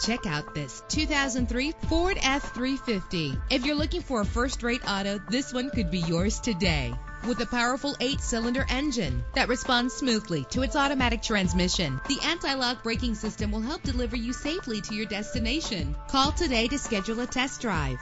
Check out this 2003 Ford F-350. If you're looking for a first-rate auto, this one could be yours today. With a powerful 8-cylinder engine that responds smoothly to its automatic transmission, the anti-lock braking system will help deliver you safely to your destination. Call today to schedule a test drive.